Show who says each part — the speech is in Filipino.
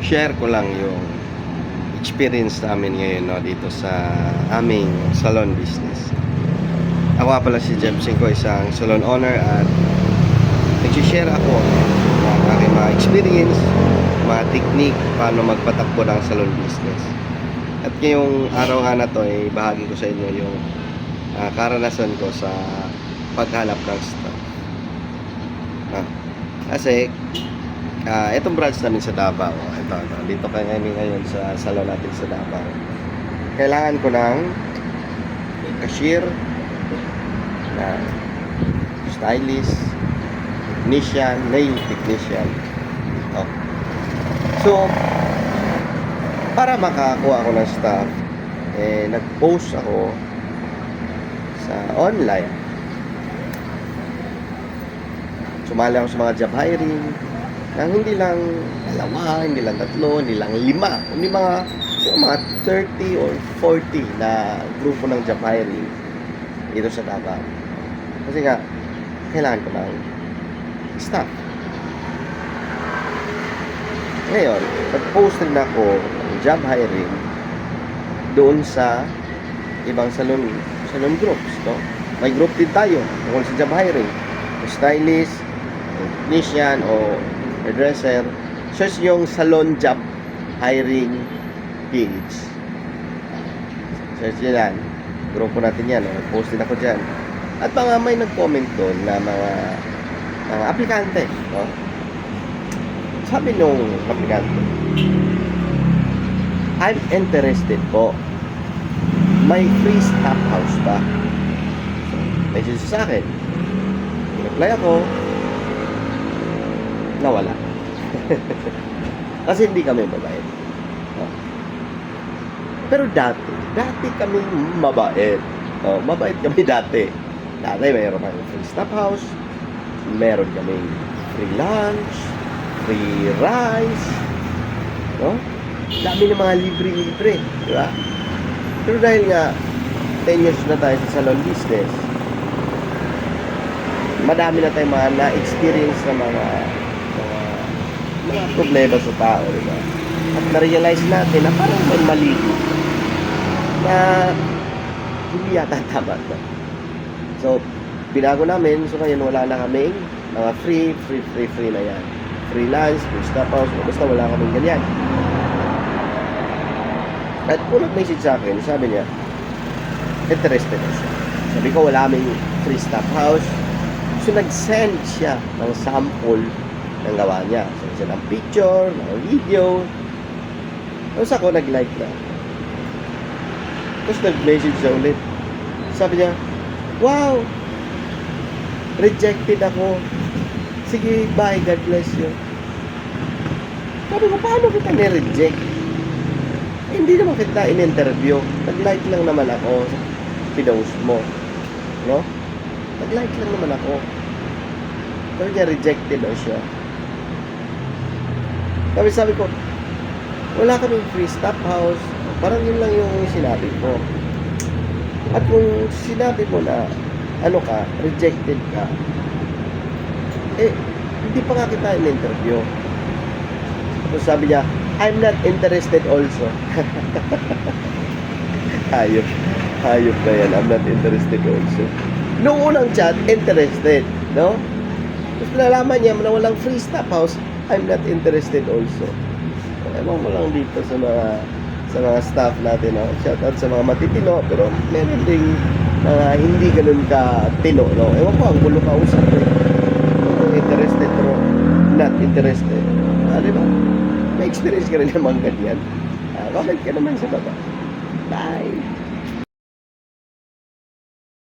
Speaker 1: share ko lang yung experience namin ngayon, no, dito sa aming salon business. Ako nga pala si Jebsing ko, isang salon owner, at nag-share ako ng aking mga experience, mga technique paano magpatakbo ng salon business. At ngayong araw nga na to ay bahagi ko sa inyo yung karanasan ko sa paghanap ng staff. Kasi itong branch namin sa Davao, dito kami ngayon sa salon natin sa Davao. Kailangan ko ng cashier, stylist, technician, nail technician. So, para makakuha ako ng staff, nag-post ako sa online. Sumali ako sa mga job hiring nang hindi lang dalawa, hindi lang tatlo, hindi lang 5, hindi mga 30 or 40 na grupo ng job hiring dito sa Davao. Kasi nga, kailangan ko ng staff. Ngayon, nag-post rin ako ng job hiring doon sa ibang salon groups, no? May group din tayo tungkol sa job hiring. Stylist, technician, o hairdresser. Search yung salon job hiring page. Search nyo yan. Grupo natin yan. Nag-post din ako dyan. At mga may nag-comment doon na mga aplikante. No? Sabi nung aplikante, I'm interested po. May free staff house ba? So, message sa akin. Reply ako, nawala. Kasi hindi kami mabait. No? Pero dati kami mabait. No? Mabait kami dati. Dati mayroon kami free staff house, meron kami free lunch, free rice, no? Dami ng mga libre-libre, di ba? Pero dahil nga 10 years na tayo sa salon business, madami na tayong mga na-experience na mga problema sa tao, di ba? At na-realize natin na parang may mali na hindi yata tama na. So, binago namin. So, ngayon wala na kaming mga free na yan. Free lunch, free staff house, basta wala kaming ganyan. At kung nag-message sa akin, sabi niya, interested na siya. Sabi ko, wala kaming free staff house. So, nag-send siya ng sample ng gawa niya. Send siya ng picture, ng video. Tapos ako, nag-like na. Tapos nag-message siya ulit. Sabi niya, wow! Rejected ako. Sige, bye. God bless you. Sabi ko, paano kita ni-reject? Hindi naman kita in-interview. Nag-like lang naman ako sa pinost mo. No? Nag-like lang naman ako. Sabi niya, rejected daw siya. Sabi ko, wala kaming free staff house. Parang yun lang yung sinabi ko. At kung sinabi mo na ano ka, rejected ka, hindi pa nga kita in-interview. So sabi niya, I'm not interested also. Hayop na yan, I'm not interested also. Noong unang chat, interested, no? Tapos nalaman niya na walang free staff house, I'm not interested also. Ewan mo lang dito sa mga staff natin, no? Shout out sa mga matitino, pero meron ding hindi ganun ka tino, no? Ewan ko, ang gulo ka usap, interested pero not interested. Diba? May experience ka rin naman ganyan. Comment ka naman sa baba. Bye!